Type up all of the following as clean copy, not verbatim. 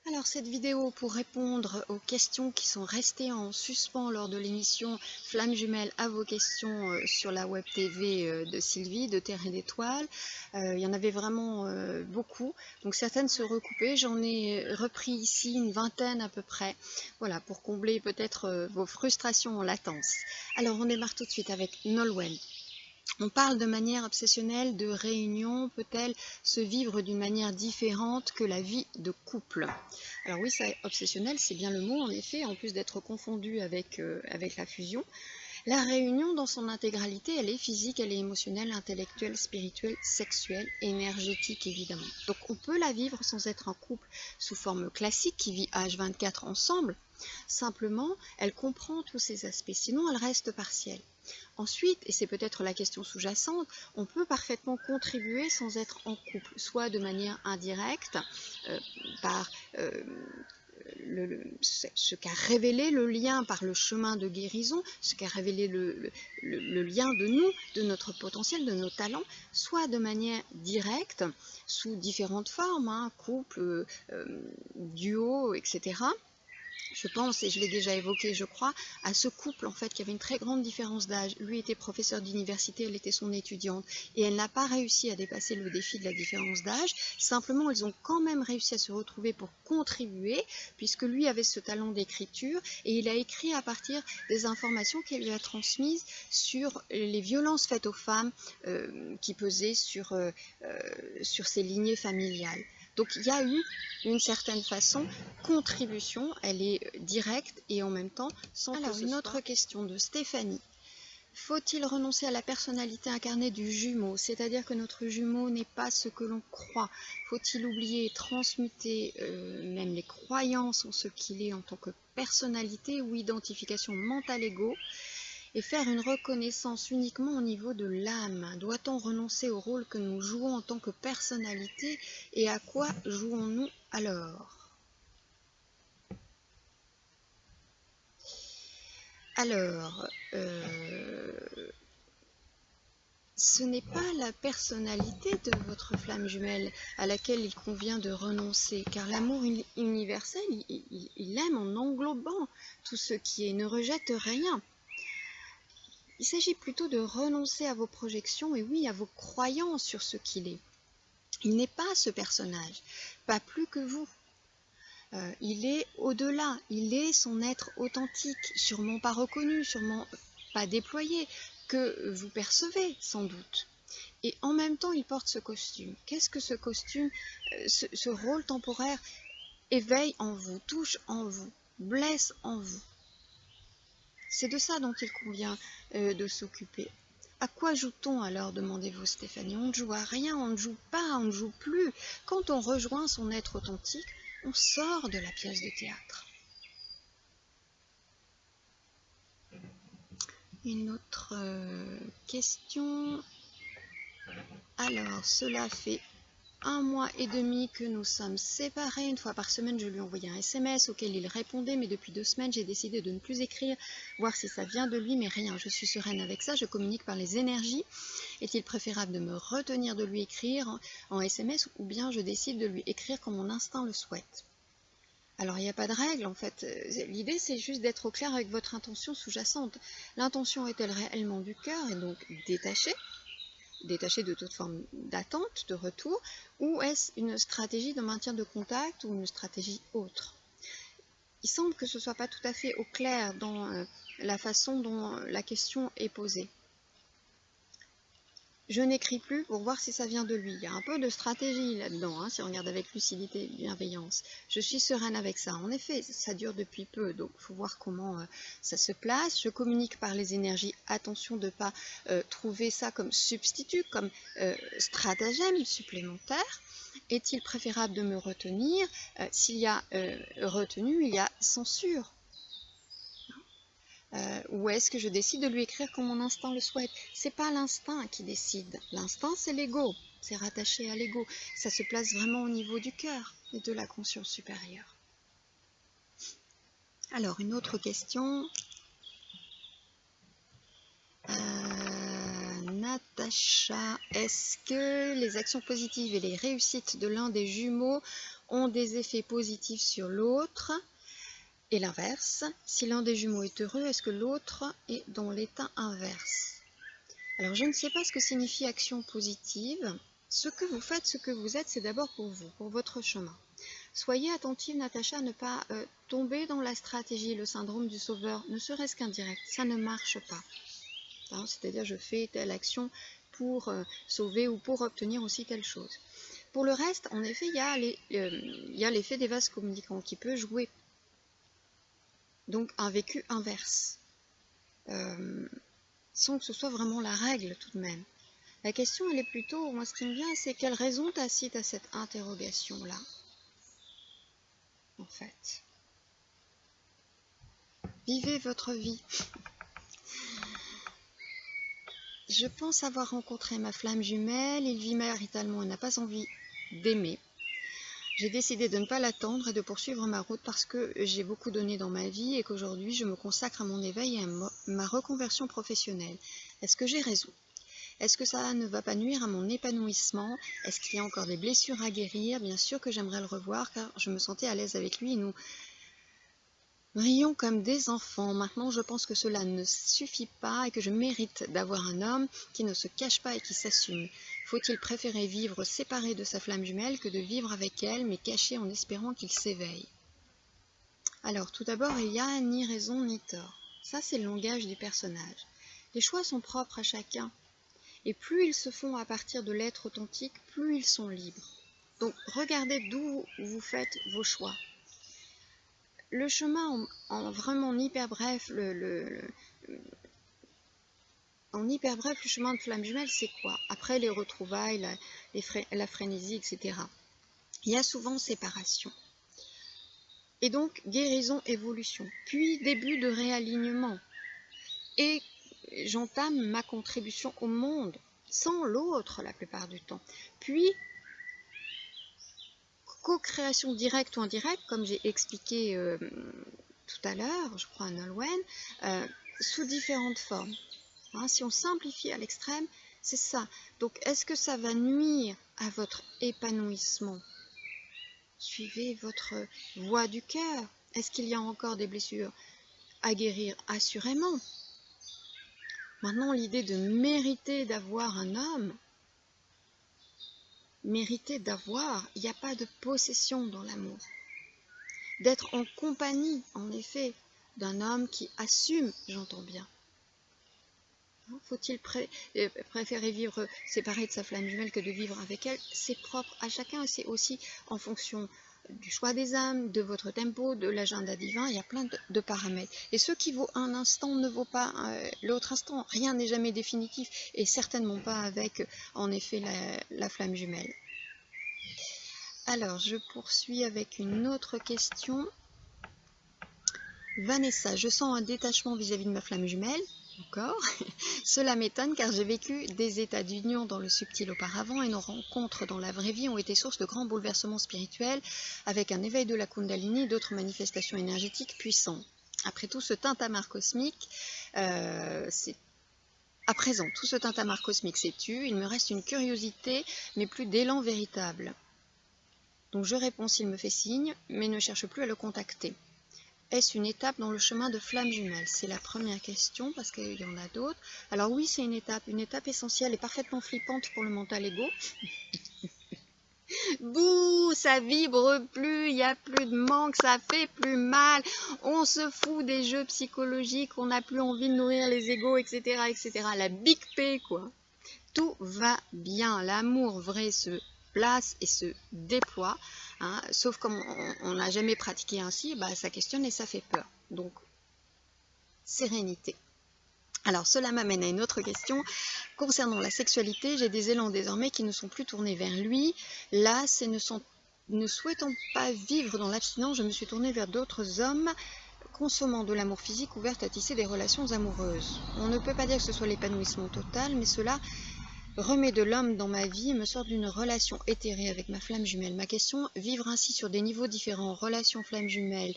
Alors cette vidéo pour répondre aux questions qui sont restées en suspens lors de l'émission Flammes jumelles à vos questions sur la web TV de Sylvie de Terre et d'Étoiles. Il y en avait vraiment beaucoup, donc certaines se recoupaient. J'en ai repris ici une vingtaine à peu près, voilà, pour combler peut-être vos frustrations en latence. Alors on démarre tout de suite avec Nolwenn. On parle de manière obsessionnelle de réunion, peut-elle se vivre d'une manière différente que la vie de couple? Alors oui, ça, obsessionnel, c'est bien le mot, en effet, en plus d'être confondu avec la fusion. La réunion, dans son intégralité, elle est physique, elle est émotionnelle, intellectuelle, spirituelle, sexuelle, énergétique, évidemment. Donc on peut la vivre sans être un couple sous forme classique qui vit H24 ensemble. Simplement, elle comprend tous ces aspects, sinon elle reste partielle. Ensuite, et c'est peut-être la question sous-jacente, on peut parfaitement contribuer sans être en couple, soit de manière indirecte, par ce qu'a révélé le lien par le chemin de guérison, ce qu'a révélé le lien de nous, de notre potentiel, de nos talents, soit de manière directe, sous différentes formes, couple, duo, etc. Je pense, et je l'ai déjà évoqué, je crois, à ce couple en fait qui avait une très grande différence d'âge. Lui était professeur d'université, elle était son étudiante, et elle n'a pas réussi à dépasser le défi de la différence d'âge. Simplement, ils ont quand même réussi à se retrouver pour contribuer, puisque lui avait ce talent d'écriture, et il a écrit à partir des informations qu'elle lui a transmises sur les violences faites aux femmes qui pesaient sur ces lignées familiales. Donc il y a eu, d'une certaine façon, contribution, elle est directe et en même temps sans que ce soit... Alors, une autre question de Stéphanie. Faut-il renoncer à la personnalité incarnée du jumeau, c'est-à-dire que notre jumeau n'est pas ce que l'on croit? Faut-il oublier et transmuter même les croyances en ce qu'il est en tant que personnalité ou identification mentale ego et faire une reconnaissance uniquement au niveau de l'âme? Doit-on renoncer au rôle que nous jouons en tant que personnalité et à quoi jouons-nous alors? Alors, ce n'est pas la personnalité de votre flamme jumelle à laquelle il convient de renoncer, car l'amour universel, il aime en englobant tout ce qui est, ne rejette rien. Il s'agit plutôt de renoncer à vos projections et oui, à vos croyances sur ce qu'il est. Il n'est pas ce personnage, pas plus que vous. Il est au-delà, il est son être authentique, sûrement pas reconnu, sûrement pas déployé, que vous percevez sans doute. Et en même temps, il porte ce costume. Qu'est-ce que ce costume, ce rôle temporaire éveille en vous, touche en vous, blesse en vous? C'est de ça dont il convient de s'occuper. À quoi joue-t-on alors, demandez-vous Stéphanie? On ne joue à rien, on ne joue pas, on ne joue plus. Quand on rejoint son être authentique, on sort de la pièce de théâtre. Une autre question. Alors, cela fait 1 mois et demi que nous sommes séparés. Une fois par semaine, je lui envoyais un SMS auquel il répondait, mais depuis 2 semaines, j'ai décidé de ne plus écrire, voir si ça vient de lui, mais rien. Je suis sereine avec ça, je communique par les énergies. Est-il préférable de me retenir de lui écrire en SMS ou bien je décide de lui écrire quand mon instinct le souhaite? Alors, il n'y a pas de règle, en fait. L'idée, c'est juste d'être au clair avec votre intention sous-jacente. L'intention est-elle réellement du cœur et donc détachée de toute forme d'attente, de retour, ou est-ce une stratégie de maintien de contact ou une stratégie autre? Il semble que ce ne soit pas tout à fait au clair dans la façon dont la question est posée. Je n'écris plus pour voir si ça vient de lui. Il y a un peu de stratégie là-dedans, si on regarde avec lucidité et bienveillance. Je suis sereine avec ça. En effet, ça dure depuis peu, donc il faut voir comment ça se place. Je communique par les énergies. Attention de ne pas trouver ça comme substitut, comme stratagème supplémentaire. Est-il préférable de me retenir? S'il y a retenue, il y a censure. Ou est-ce que je décide de lui écrire comme mon instinct le souhaite? C'est pas l'instinct qui décide. L'instinct, c'est l'ego. C'est rattaché à l'ego. Ça se place vraiment au niveau du cœur et de la conscience supérieure. Alors, une autre question. Natacha. Est-ce que les actions positives et les réussites de l'un des jumeaux ont des effets positifs sur l'autre? Et l'inverse, si l'un des jumeaux est heureux, est-ce que l'autre est dans l'état inverse? Alors, je ne sais pas ce que signifie action positive. Ce que vous faites, ce que vous êtes, c'est d'abord pour vous, pour votre chemin. Soyez attentive, Natacha, à ne pas tomber dans la stratégie, le syndrome du sauveur, ne serait-ce qu'indirect. Ça ne marche pas. Hein, c'est-à-dire, je fais telle action pour sauver ou pour obtenir aussi telle chose. Pour le reste, en effet, il y a l'effet des vases communicants qui peut jouer. Donc un vécu inverse, sans que ce soit vraiment la règle tout de même. La question, elle est plutôt, moi ce qui me vient, c'est quelle raison tacite à cette interrogation-là, en fait. Vivez votre vie. Je pense avoir rencontré ma flamme jumelle, il vit maritalement et n'a pas envie d'aimer. J'ai décidé de ne pas l'attendre et de poursuivre ma route parce que j'ai beaucoup donné dans ma vie et qu'aujourd'hui je me consacre à mon éveil et à ma reconversion professionnelle. Est-ce que j'ai raison? Est-ce que ça ne va pas nuire à mon épanouissement? Est-ce qu'il y a encore des blessures à guérir? Bien sûr que j'aimerais le revoir car je me sentais à l'aise avec lui et nous rions comme des enfants. Maintenant, je pense que cela ne suffit pas et que je mérite d'avoir un homme qui ne se cache pas et qui s'assume. Faut-il préférer vivre séparé de sa flamme jumelle que de vivre avec elle, mais caché en espérant qu'il s'éveille? Alors, tout d'abord, il n'y a ni raison ni tort. Ça, c'est le langage du personnage. Les choix sont propres à chacun. Et plus ils se font à partir de l'être authentique, plus ils sont libres. Donc, regardez d'où vous faites vos choix. Le chemin en vraiment hyper bref, le chemin de flamme jumelle, c'est quoi? Après les retrouvailles, la frénésie, etc. Il y a souvent séparation. Et donc, guérison, évolution. Puis, début de réalignement. Et j'entame ma contribution au monde, sans l'autre la plupart du temps. Puis, co-création directe ou indirecte, comme j'ai expliqué tout à l'heure, je crois à Nolwenn, sous différentes formes. Hein, si on simplifie à l'extrême, c'est ça. Donc, est-ce que ça va nuire à votre épanouissement? Suivez votre voix du cœur. Est-ce qu'il y a encore des blessures à guérir? Assurément. Maintenant, l'idée de mériter d'avoir un homme, mériter d'avoir, il n'y a pas de possession dans l'amour. D'être en compagnie, en effet, d'un homme qui assume, j'entends bien. Faut-il préférer vivre séparé de sa flamme jumelle que de vivre avec elle? C'est propre à chacun et c'est aussi en fonction du choix des âmes, de votre tempo, de l'agenda divin. Il y a plein de paramètres. Et ce qui vaut un instant ne vaut pas l'autre instant. Rien n'est jamais définitif et certainement pas avec, en effet, la flamme jumelle. Alors, je poursuis avec une autre question. Vanessa, je sens un détachement vis-à-vis de ma flamme jumelle. Encore. Cela m'étonne car j'ai vécu des états d'union dans le subtil auparavant et nos rencontres dans la vraie vie ont été source de grands bouleversements spirituels avec un éveil de la Kundalini et d'autres manifestations énergétiques puissantes. Après tout ce tintamarre cosmique, à présent, tout ce tintamarre cosmique s'est tu, il me reste une curiosité mais plus d'élan véritable. Donc je réponds s'il me fait signe mais ne cherche plus à le contacter. Est-ce une étape dans le chemin de flamme jumelle? C'est la première question, parce qu'il y en a d'autres. Alors oui, c'est une étape essentielle et parfaitement flippante pour le mental égo. Bouh, ça vibre plus, il n'y a plus de manque, ça fait plus mal. On se fout des jeux psychologiques, on n'a plus envie de nourrir les égos, etc., etc. La big P, quoi. Tout va bien, l'amour vrai se place et se déploie. Hein, sauf comme on n'a jamais pratiqué ainsi, bah, ça questionne et ça fait peur. Donc, sérénité. Alors, cela m'amène à une autre question. Concernant la sexualité, j'ai des élans désormais qui ne sont plus tournés vers lui. Là, c'est ne souhaitant pas vivre dans l'abstinence, je me suis tournée vers d'autres hommes consommant de l'amour physique, ouverte à tisser des relations amoureuses. On ne peut pas dire que ce soit l'épanouissement total, mais cela remet de l'homme dans ma vie et me sort d'une relation éthérée avec ma flamme jumelle. Ma question, vivre ainsi sur des niveaux différents, relation flamme jumelle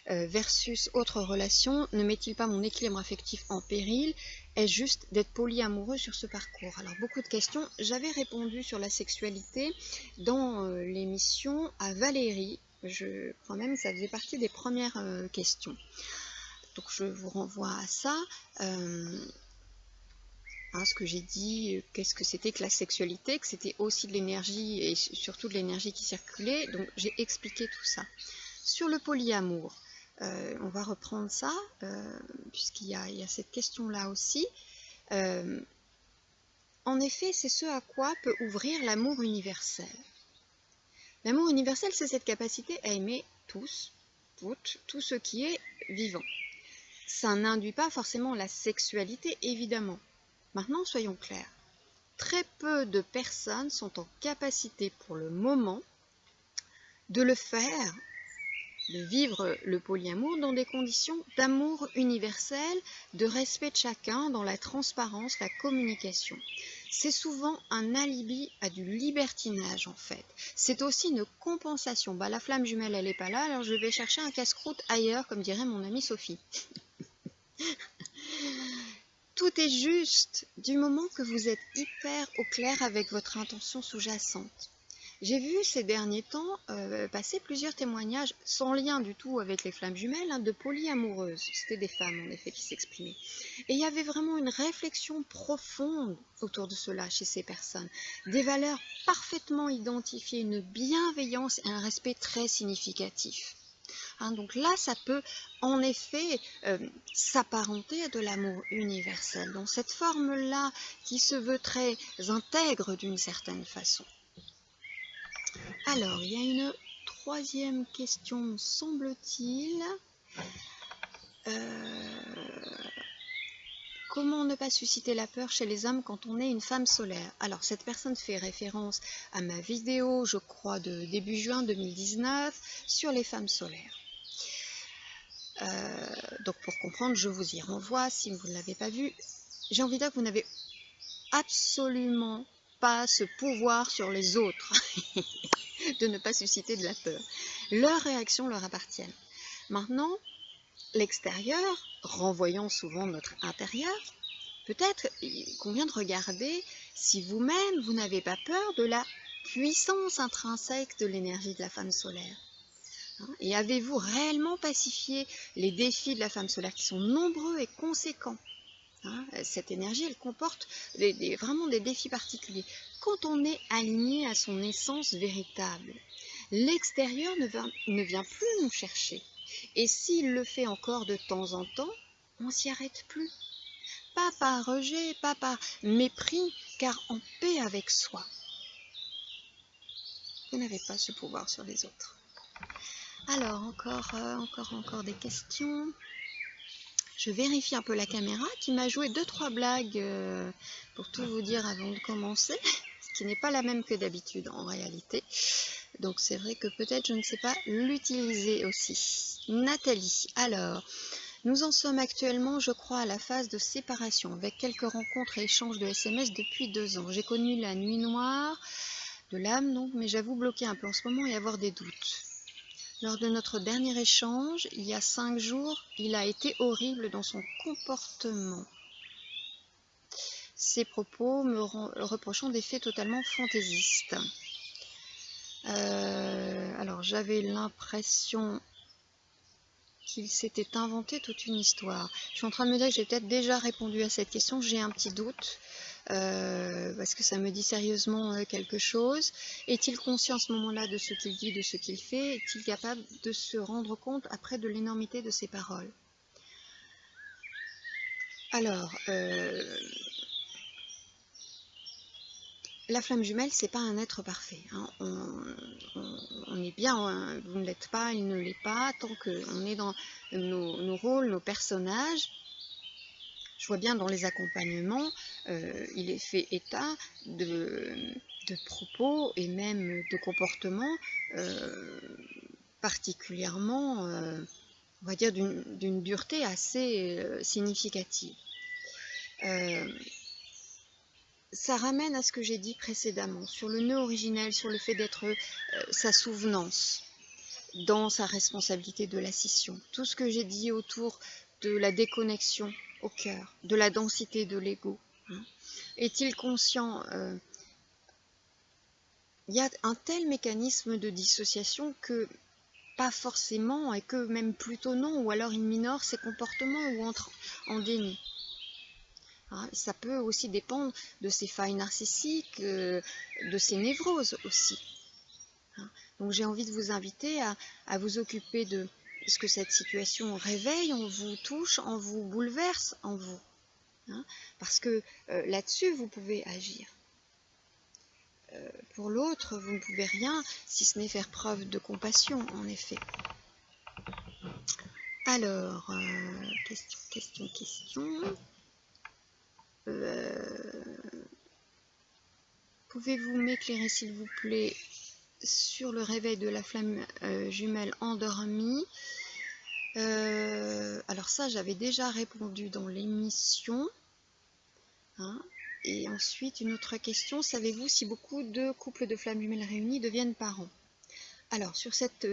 versus autre relation, ne met-il pas mon équilibre affectif en péril? est juste d'être polyamoureux sur ce parcours? Alors, beaucoup de questions. J'avais répondu sur la sexualité dans l'émission à Valérie. Je crois même que ça faisait partie des premières questions. Donc, je vous renvoie à ça. Ce que j'ai dit, qu'est-ce que c'était que la sexualité, que c'était aussi de l'énergie et surtout de l'énergie qui circulait. Donc, j'ai expliqué tout ça. Sur le polyamour, on va reprendre ça, puisqu'il y a cette question-là aussi. En effet, c'est ce à quoi peut ouvrir l'amour universel. L'amour universel, c'est cette capacité à aimer tous, toutes, tout ce qui est vivant. Ça n'induit pas forcément la sexualité, évidemment. Maintenant, soyons clairs. Très peu de personnes sont en capacité pour le moment de le faire, de vivre le polyamour dans des conditions d'amour universel, de respect de chacun, dans la transparence, la communication. C'est souvent un alibi à du libertinage en fait. C'est aussi une compensation. La flamme jumelle, elle n'est pas là, alors je vais chercher un casse-croûte ailleurs, comme dirait mon amie Sophie. Tout est juste du moment que vous êtes hyper au clair avec votre intention sous-jacente. J'ai vu ces derniers temps passer plusieurs témoignages, sans lien du tout avec les flammes jumelles, de polyamoureuses. C'était des femmes, en effet, qui s'exprimaient. Et il y avait vraiment une réflexion profonde autour de cela chez ces personnes. Des valeurs parfaitement identifiées, une bienveillance et un respect très significatif. Donc là, ça peut en effet s'apparenter à de l'amour universel. Donc cette forme-là qui se veut très intègre d'une certaine façon. Alors, il y a une troisième question, semble-t-il. Comment ne pas susciter la peur chez les hommes quand on est une femme solaire? Alors, cette personne fait référence à ma vidéo, je crois, de début juin 2019, sur les femmes solaires. Donc, pour comprendre, je vous y renvoie, si vous ne l'avez pas vu. J'ai envie de dire que vous n'avez absolument pas ce pouvoir sur les autres de ne pas susciter de la peur. Leurs réactions leur appartiennent. Maintenant, l'extérieur, renvoyant souvent notre intérieur, peut-être il convient de regarder si vous-même, vous n'avez pas peur de la puissance intrinsèque de l'énergie de la femme solaire. Et avez-vous réellement pacifié les défis de la femme solaire qui sont nombreux et conséquents? Cette énergie, elle comporte vraiment des défis particuliers. Quand on est aligné à son essence véritable, l'extérieur ne vient plus nous chercher. Et s'il le fait encore de temps en temps, on s'y arrête plus. Pas par rejet, pas par mépris, car en paix avec soi. Vous n'avez pas ce pouvoir sur les autres. Alors, encore des questions. Je vérifie un peu la caméra qui m'a joué 2-3 blagues pour tout vous dire avant de commencer, ce qui n'est pas la même que d'habitude en réalité. Donc c'est vrai que peut-être je ne sais pas l'utiliser aussi. Nathalie, alors, nous en sommes actuellement, je crois, à la phase de séparation, avec quelques rencontres et échanges de SMS depuis 2 ans. J'ai connu la nuit noire de l'âme, donc, mais j'avoue bloquer un peu en ce moment et avoir des doutes. Lors de notre dernier échange, il y a 5 jours, il a été horrible dans son comportement. Ses propos me reprochant des faits totalement fantaisistes. Alors j'avais l'impression qu'il s'était inventé toute une histoire. Je suis en train de me dire que j'ai peut-être déjà répondu à cette question, j'ai un petit doute. Parce que ça me dit sérieusement quelque chose. Est-il conscient à ce moment-là de ce qu'il dit, de ce qu'il fait? Est-il capable de se rendre compte après de l'énormité de ses paroles? Alors, la flamme jumelle, c'est pas un être parfait. On est bien, vous ne l'êtes pas, il ne l'est pas, tant qu'on est dans nos rôles, nos personnages. Je vois bien dans les accompagnements, il est fait état de propos et même de comportements particulièrement, on va dire, d'une dureté assez significative. Ça ramène à ce que j'ai dit précédemment, sur le nœud originel, sur le fait d'être sa souvenance dans sa responsabilité de la scission. Tout ce que j'ai dit autour de la déconnexion au cœur, de la densité de l'ego, hein. Est-il conscient? Il y a un tel mécanisme de dissociation que pas forcément, et que même plutôt non, ou alors il minore ses comportements ou entre en déni. Hein, ça peut aussi dépendre de ses failles narcissiques, de ses névroses aussi. Hein. Donc j'ai envie de vous inviter à vous occuper de ce que cette situation réveille en vous, touche, en vous, bouleverse en vous. Hein, parce que là-dessus, vous pouvez agir. Pour l'autre, vous ne pouvez rien, si ce n'est faire preuve de compassion, en effet. Alors, question. Pouvez-vous m'éclairer, s'il vous plaît, sur le réveil de la flamme jumelle endormie? Alors ça, j'avais déjà répondu dans l'émission. Hein. Et ensuite, une autre question, savez-vous si beaucoup de couples de flammes jumelles réunis deviennent parents? Alors, sur cette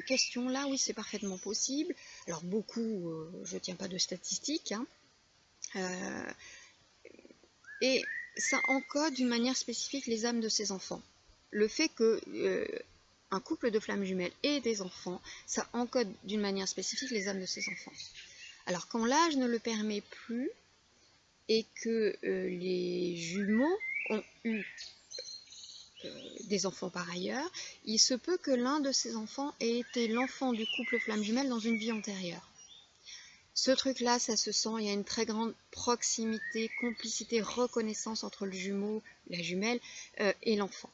question-là, oui, c'est parfaitement possible. Alors, beaucoup, je ne tiens pas de statistiques, hein. Et ça encode d'une manière spécifique les âmes de ces enfants. Le fait que un couple de flammes jumelles ait des enfants, ça encode d'une manière spécifique les âmes de ces enfants. Alors, quand l'âge ne le permet plus, et que les jumeaux ont eu des enfants par ailleurs, il se peut que l'un de ces enfants ait été l'enfant du couple flamme jumelle dans une vie antérieure. Ce truc-là, ça se sent, il y a une très grande proximité, complicité, reconnaissance entre le jumeau, la jumelle et l'enfant.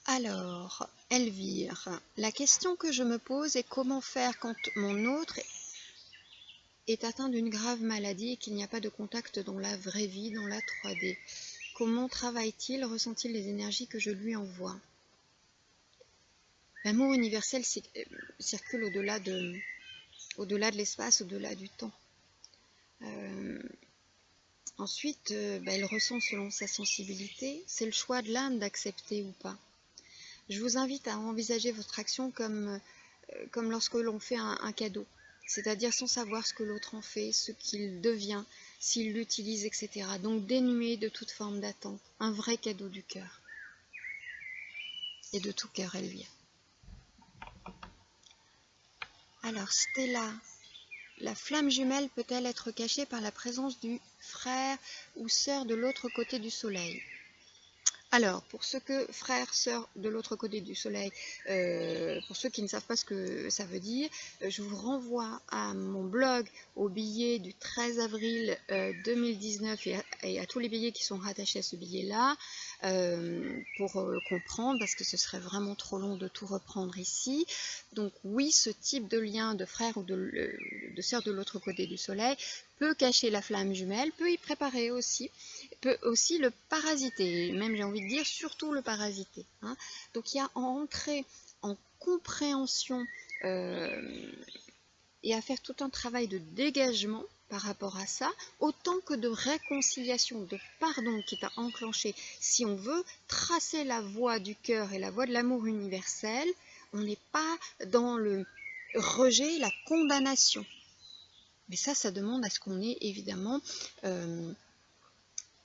Alors, Elvire, la question que je me pose est comment faire quand mon autre est atteint d'une grave maladie et qu'il n'y a pas de contact dans la vraie vie, dans la 3D. Comment travaille-t-il, ressent-il les énergies que je lui envoie? L'amour universel circule au-delà de l'espace, au-delà du temps. Ensuite, il ressent selon sa sensibilité. C'est le choix de l'âme d'accepter ou pas. Je vous invite à envisager votre action comme lorsque l'on fait un cadeau. C'est-à-dire sans savoir ce que l'autre en fait, ce qu'il devient, s'il l'utilise, etc. Donc dénué de toute forme d'attente, un vrai cadeau du cœur. Et de tout cœur, Elvire. Alors Stella, la flamme jumelle peut-elle être cachée par la présence du frère ou sœur de l'autre côté du soleil? Alors, pour ceux que frère, sœur de l'autre côté du soleil, pour ceux qui ne savent pas ce que ça veut dire, je vous renvoie à mon blog, au billet du 13 avril 2019 et à tous les billets qui sont rattachés à ce billet-là, pour comprendre, parce que ce serait vraiment trop long de tout reprendre ici. Donc oui, ce type de lien de frère ou de sœur de l'autre côté du soleil peut cacher la flamme jumelle, peut y préparer aussi, peut aussi le parasiter, même j'ai envie de dire surtout le parasiter. Hein. Donc il y a à entrer en compréhension et à faire tout un travail de dégagement par rapport à ça, autant que de réconciliation, de pardon qui est à enclencher. Si on veut tracer la voie du cœur et la voie de l'amour universel, on n'est pas dans le rejet, la condamnation. Mais ça demande à ce qu'on ait évidemment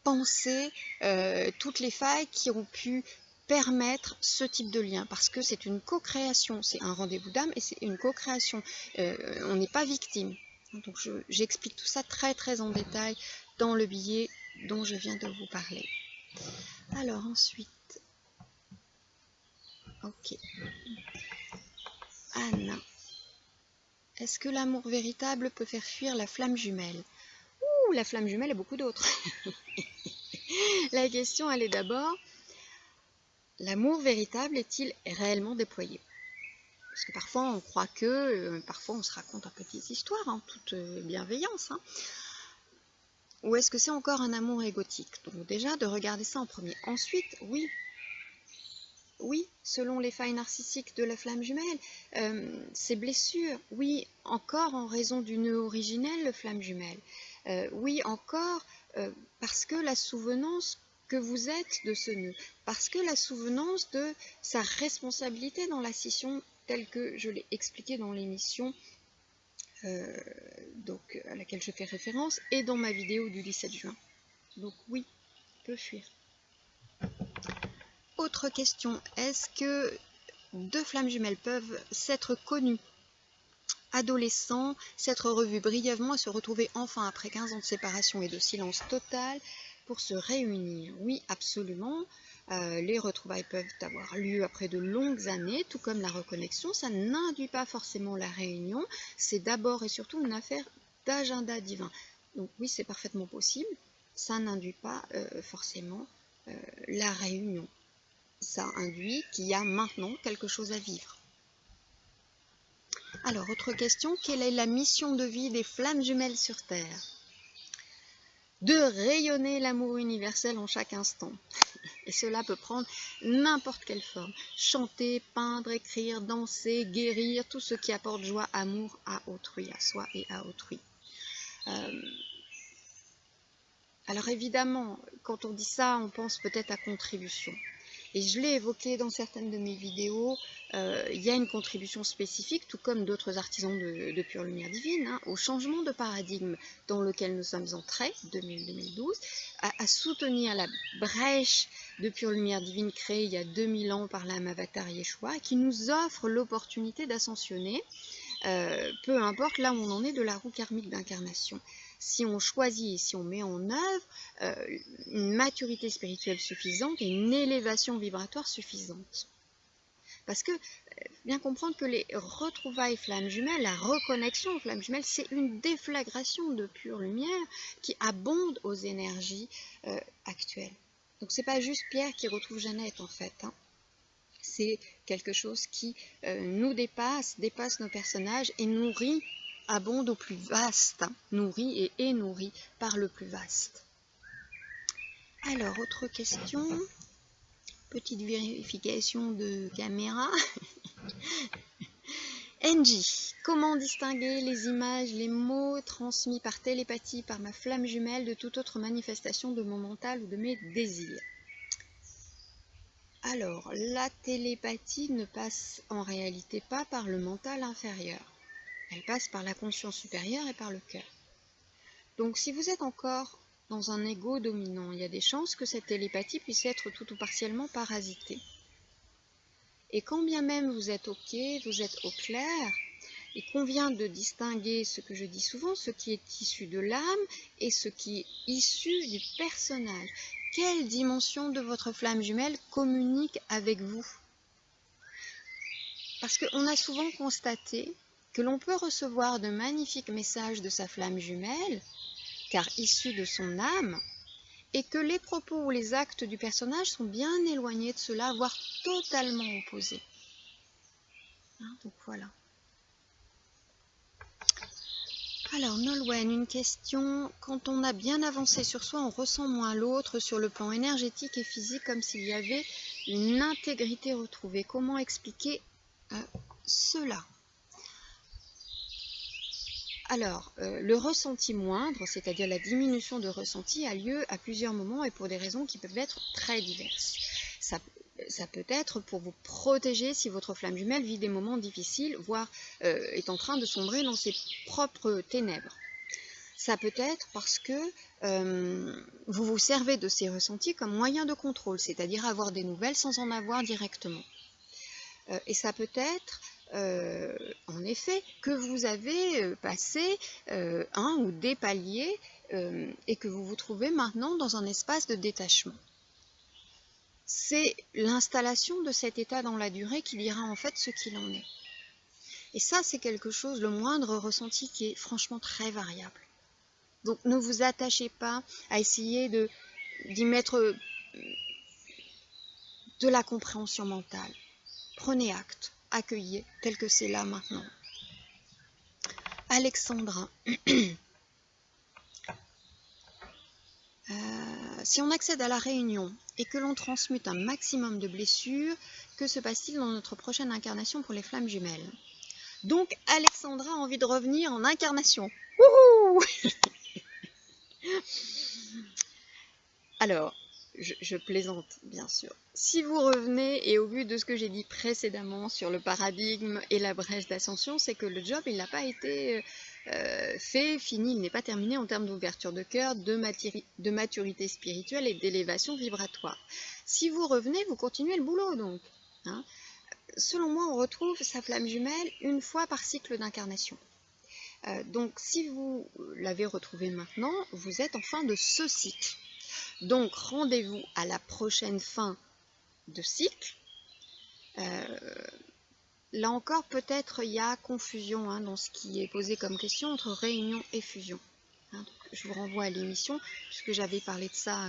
pensé toutes les failles qui ont pu permettre ce type de lien, parce que c'est une co-création, c'est un rendez-vous d'âme et c'est une co-création. On n'est pas victime. Donc j'explique tout ça très très en détail dans le billet dont je viens de vous parler. Alors ensuite, ok. Anna. Est-ce que l'amour véritable peut faire fuir la flamme jumelle? Ouh, la flamme jumelle et beaucoup d'autres. La question, elle est d'abord, l'amour véritable est-il réellement déployé? Parce que parfois on croit que, parfois on se raconte un petites histoires, en toute bienveillance. Hein. Ou est-ce que c'est encore un amour égotique? Donc déjà, de regarder ça en premier. Ensuite, oui, selon les failles narcissiques de la flamme jumelle, ces blessures, oui, encore en raison du nœud originel, le flamme jumelle. Oui, encore parce que la souvenance que vous êtes de ce nœud, parce que la souvenance de sa responsabilité dans la scission telle que je l'ai expliqué dans l'émission donc à laquelle je fais référence, et dans ma vidéo du 17 juin. Donc oui, peut fuir. Autre question, est-ce que deux flammes jumelles peuvent s'être connues adolescents, s'être revus brièvement et se retrouver enfin après 15 ans de séparation et de silence total pour se réunir? Oui, absolument. Les retrouvailles peuvent avoir lieu après de longues années, tout comme la reconnexion. Ça n'induit pas forcément la réunion. C'est d'abord et surtout une affaire d'agenda divin. Donc oui, c'est parfaitement possible. Ça n'induit pas forcément la réunion. Ça induit qu'il y a maintenant quelque chose à vivre. Alors, autre question, quelle est la mission de vie des flammes jumelles sur Terre? De rayonner l'amour universel en chaque instant. Et cela peut prendre n'importe quelle forme. Chanter, peindre, écrire, danser, guérir, tout ce qui apporte joie, amour à autrui, à soi et à autrui. Alors évidemment, quand on dit ça, on pense peut-être à contribution. Et je l'ai évoqué dans certaines de mes vidéos, il y a une contribution spécifique, tout comme d'autres artisans de Pure Lumière Divine, au changement de paradigme dans lequel nous sommes entrés, 2000-2012, à soutenir la brèche de Pure Lumière Divine créée il y a 2000 ans par l'âme avatar Yeshua, qui nous offre l'opportunité d'ascensionner, peu importe là où on en est de la roue karmique d'incarnation. Si on choisit et si on met en œuvre une maturité spirituelle suffisante et une élévation vibratoire suffisante. Parce que, bien comprendre que les retrouvailles flammes jumelles, la reconnexion aux flammes jumelles, c'est une déflagration de pure lumière qui abonde aux énergies actuelles. Donc c'est pas juste Pierre qui retrouve Jeannette en fait. C'est quelque chose qui nous dépasse nos personnages et nourrit, abonde au plus vaste, nourrit et est nourri par le plus vaste. Alors, autre question, petite vérification de caméra. NJ, comment distinguer les images, les mots transmis par télépathie par ma flamme jumelle de toute autre manifestation de mon mental ou de mes désirs? Alors, la télépathie ne passe en réalité pas par le mental inférieur. Elle passe par la conscience supérieure et par le cœur. Donc, si vous êtes encore dans un ego dominant, il y a des chances que cette télépathie puisse être tout ou partiellement parasitée. Et quand bien même vous êtes OK, vous êtes au clair, il convient de distinguer ce que je dis souvent, ce qui est issu de l'âme et ce qui est issu du personnage. Quelle dimension de votre flamme jumelle communique avec vous? Parce qu'on a souvent constaté que l'on peut recevoir de magnifiques messages de sa flamme jumelle, car issus de son âme, et que les propos ou les actes du personnage sont bien éloignés de cela, voire totalement opposés. Donc voilà. Alors Nolwenn, une question. Quand on a bien avancé sur soi, on ressent moins l'autre sur le plan énergétique et physique, comme s'il y avait une intégrité retrouvée. Comment expliquer cela? Alors, le ressenti moindre, c'est-à-dire la diminution de ressenti, a lieu à plusieurs moments et pour des raisons qui peuvent être très diverses. Ça peut être pour vous protéger si votre flamme jumelle vit des moments difficiles, voire est en train de sombrer dans ses propres ténèbres. Ça peut être parce que vous vous servez de ces ressentis comme moyen de contrôle, c'est-à-dire avoir des nouvelles sans en avoir directement. Et ça peut être, en effet, que vous avez passé un ou des paliers et que vous vous trouvez maintenant dans un espace de détachement. C'est l'installation de cet état dans la durée qui dira en fait ce qu'il en est. Et ça, c'est quelque chose, le moindre ressenti qui est franchement très variable. Donc ne vous attachez pas à essayer d'y mettre de la compréhension mentale. Prenez acte, accueillez tel que c'est là maintenant. Alexandra, si on accède à la réunion et que l'on transmute un maximum de blessures, que se passe-t-il dans notre prochaine incarnation pour les flammes jumelles? Donc Alexandra a envie de revenir en incarnation. Wouhou! Alors, Je plaisante, bien sûr. Si vous revenez, et au vu de ce que j'ai dit précédemment sur le paradigme et la brèche d'ascension, c'est que le job, il n'a pas été fait, fini, il n'est pas terminé en termes d'ouverture de cœur, de maturité spirituelle et d'élévation vibratoire. Si vous revenez, vous continuez le boulot, donc. Hein. Selon moi, on retrouve sa flamme jumelle une fois par cycle d'incarnation. Donc, si vous l'avez retrouvée maintenant, vous êtes en fin de ce cycle. Donc, rendez-vous à la prochaine fin de cycle. Là encore, peut-être il y a confusion dans ce qui est posé comme question entre réunion et fusion. Donc, je vous renvoie à l'émission, puisque j'avais parlé de ça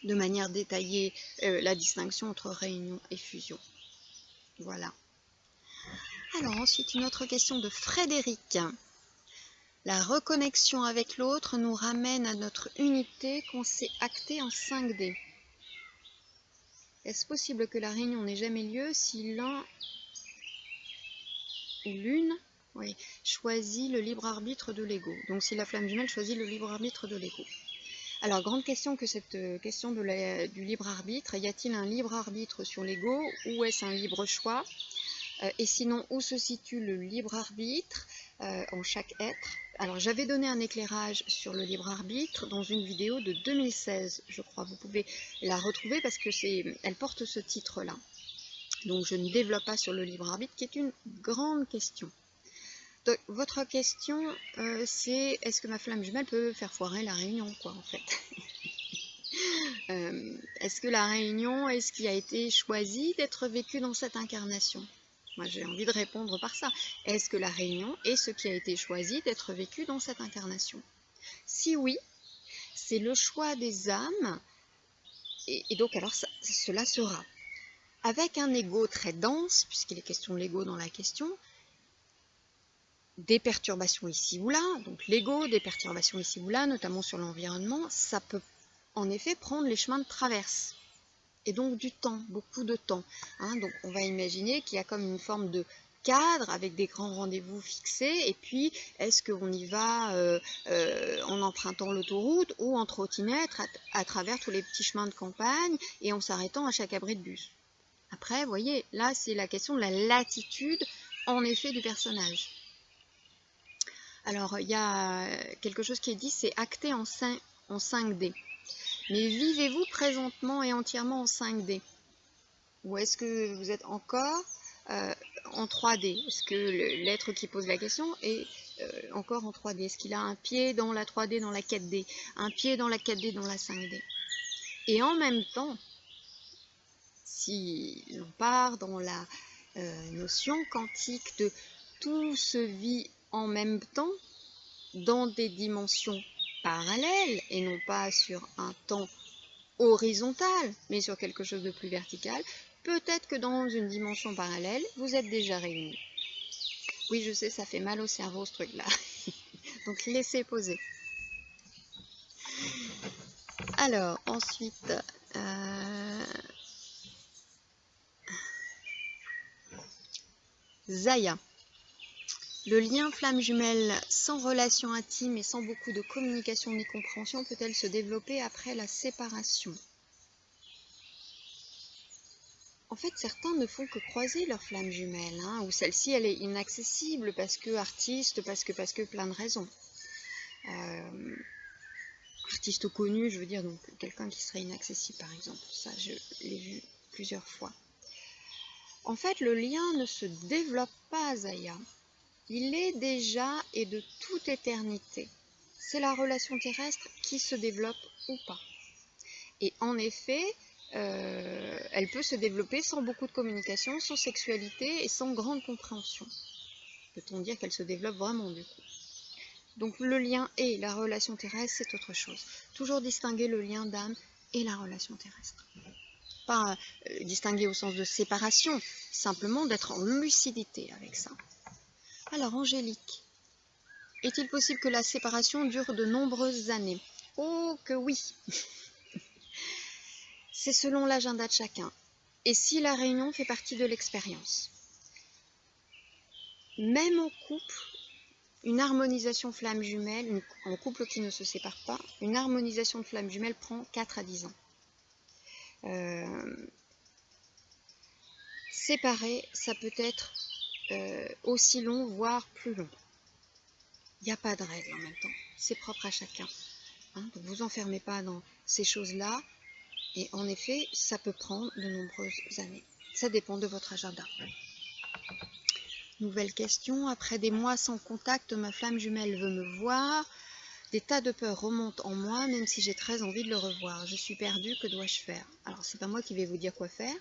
de manière détaillée, la distinction entre réunion et fusion. Voilà. Alors, ensuite, une autre question de Frédéric. La reconnexion avec l'autre nous ramène à notre unité qu'on s'est actée en 5D. Est-ce possible que la réunion n'ait jamais lieu si l'un ou l'une choisit le libre arbitre de l'ego? Donc si la flamme jumelle choisit le libre arbitre de l'ego. Alors, grande question que cette question du libre arbitre. Y a-t-il un libre arbitre sur l'ego ou est-ce un libre choix? Et sinon, où se situe le libre arbitre en chaque être? Alors, j'avais donné un éclairage sur le libre arbitre dans une vidéo de 2016, je crois. Vous pouvez la retrouver parce que elle porte ce titre-là. Donc, je ne développe pas sur le libre arbitre, qui est une grande question. Donc, votre question, c'est est-ce que ma flamme jumelle peut faire foirer la réunion, quoi, en fait? Est-ce que la réunion est ce qui a été choisi d'être vécu dans cette incarnation? Moi, j'ai envie de répondre par ça. Est-ce que la réunion est ce qui a été choisi d'être vécu dans cette incarnation? Si oui, c'est le choix des âmes, et donc alors cela sera avec un ego très dense, puisqu'il est question de l'ego dans la question, des perturbations ici ou là, donc l'ego, des perturbations ici ou là, notamment sur l'environnement, ça peut en effet prendre les chemins de traverse. Et donc du temps, beaucoup de temps. Donc on va imaginer qu'il y a comme une forme de cadre avec des grands rendez-vous fixés, et puis est-ce qu'on y va en empruntant l'autoroute ou en trottinette à travers tous les petits chemins de campagne et en s'arrêtant à chaque abri de bus? Après, vous voyez, là c'est la question de la latitude en effet du personnage. Alors il y a quelque chose qui est dit, c'est acté en 5D. Mais vivez-vous présentement et entièrement en 5D? Ou est-ce que vous êtes encore en 3D? Est-ce que l'être qui pose la question est encore en 3D? Est-ce qu'il a un pied dans la 3D, dans la 4D? Un pied dans la 4D, dans la 5D? Et en même temps, si l'on part dans la notion quantique de tout se vit en même temps, dans des dimensions parallèles et non pas sur un temps horizontal, mais sur quelque chose de plus vertical, peut-être que dans une dimension parallèle, vous êtes déjà réunis. Oui, je sais, ça fait mal au cerveau ce truc-là. Donc laissez poser. Alors, ensuite, Zaya. Le lien flamme jumelle sans relation intime et sans beaucoup de communication ni compréhension peut-elle se développer après la séparation? En fait, certains ne font que croiser leur flamme jumelle, ou celle-ci elle est inaccessible parce que artiste, parce que plein de raisons. Artiste connu, je veux dire, donc quelqu'un qui serait inaccessible par exemple, ça je l'ai vu plusieurs fois. En fait, le lien ne se développe pas, Zaya. Il est déjà et de toute éternité. C'est la relation terrestre qui se développe ou pas. Et en effet, elle peut se développer sans beaucoup de communication, sans sexualité et sans grande compréhension. Peut-on dire qu'elle se développe vraiment du coup? Donc le lien et la relation terrestre, c'est autre chose. Toujours distinguer le lien d'âme et la relation terrestre. Pas distinguer au sens de séparation, simplement d'être en lucidité avec ça. Alors, Angélique, est-il possible que la séparation dure de nombreuses années? Oh, que oui. C'est selon l'agenda de chacun. Et si la réunion fait partie de l'expérience. Même en couple, une harmonisation flamme jumelle, en couple qui ne se sépare pas, une harmonisation de flamme jumelle prend 4 à 10 ans. Séparer, ça peut être aussi long, voire plus long. Il n'y a pas de règle en même temps. C'est propre à chacun. Hein, donc vous enfermez pas dans ces choses-là. Et en effet, ça peut prendre de nombreuses années. Ça dépend de votre agenda. Nouvelle question. Après des mois sans contact, ma flamme jumelle veut me voir. Des tas de peurs remontent en moi, même si j'ai très envie de le revoir. Je suis perdue, que dois-je faire? Alors, c'est pas moi qui vais vous dire quoi faire.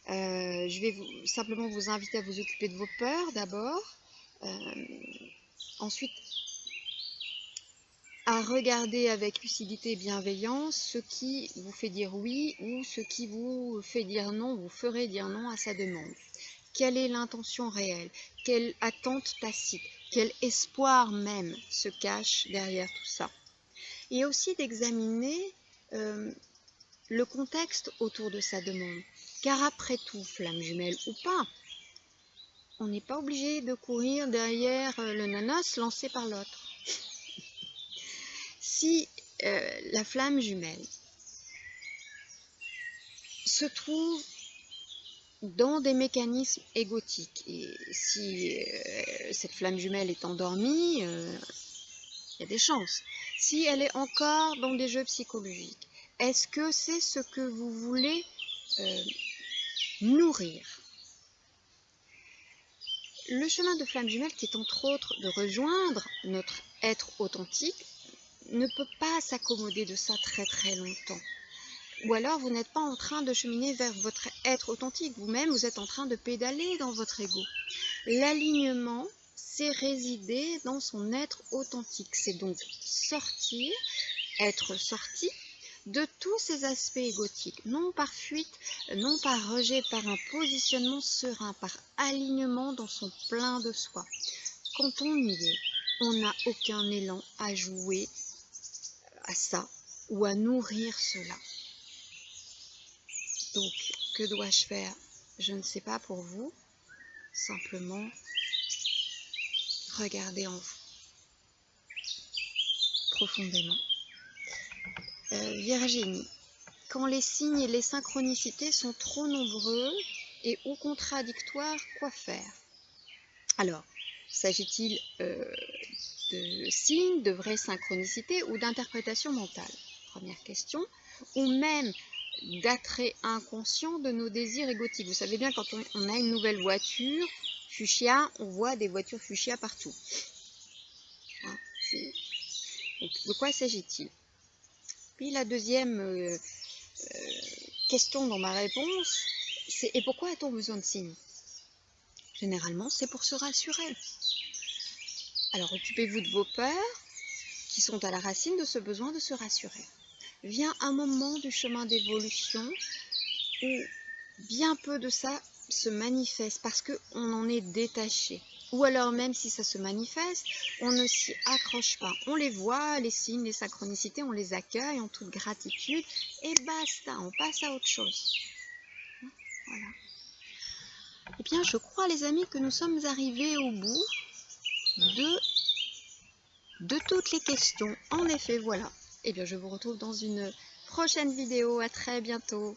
Je vais simplement vous inviter à vous occuper de vos peurs d'abord. Ensuite, à regarder avec lucidité et bienveillance ce qui vous fait dire oui ou ce qui vous fait dire non, vous ferait dire non à sa demande. Quelle est l'intention réelle? Quelle attente tacite? Quel espoir même se cache derrière tout ça? Et aussi d'examiner le contexte autour de sa demande. Car après tout, flamme jumelle ou pas, on n'est pas obligé de courir derrière le nanos lancé par l'autre. Si la flamme jumelle se trouve dans des mécanismes égotiques, et si cette flamme jumelle est endormie, il y a des chances. Si elle est encore dans des jeux psychologiques, est-ce que c'est ce que vous voulez nourrir? Le chemin de flamme jumelle, qui est entre autres de rejoindre notre être authentique, ne peut pas s'accommoder de ça très très longtemps. Ou alors vous n'êtes pas en train de cheminer vers votre être authentique. Vous-même, vous êtes en train de pédaler dans votre ego. L'alignement, c'est résider dans son être authentique. C'est donc sortir, être sorti de tous ces aspects égotiques. Non par fuite, non par rejet, par un positionnement serein, par alignement dans son plein de soi. Quand on y est, on n'a aucun élan à jouer à ça ou à nourrir cela. Donc, que dois-je faire? Je ne sais pas pour vous. Simplement, regardez en vous, profondément. Virginie, quand les signes et les synchronicités sont trop nombreux et ou contradictoires, quoi faire? Alors, s'agit-il de signes, de vraies synchronicités ou d'interprétation mentale? Première question. Ou même d'attrait inconscient de nos désirs égotiques. Vous savez bien, quand on a une nouvelle voiture fuchsia, on voit des voitures fuchsia partout. Hein, donc, de quoi s'agit-il? Puis la deuxième question dans ma réponse, c'est: et pourquoi a-t-on besoin de signes? Généralement, c'est pour se rassurer. Alors, occupez-vous de vos peurs qui sont à la racine de ce besoin de se rassurer. Vient un moment du chemin d'évolution où bien peu de ça se manifeste parce qu'on en est détaché. Ou alors même si ça se manifeste, on ne s'y accroche pas. On les voit, les signes, les synchronicités, on les accueille en toute gratitude et basta, on passe à autre chose. Voilà. Eh bien, je crois, les amis, que nous sommes arrivés au bout de toutes les questions. En effet, voilà. Eh bien, je vous retrouve dans une prochaine vidéo. À très bientôt.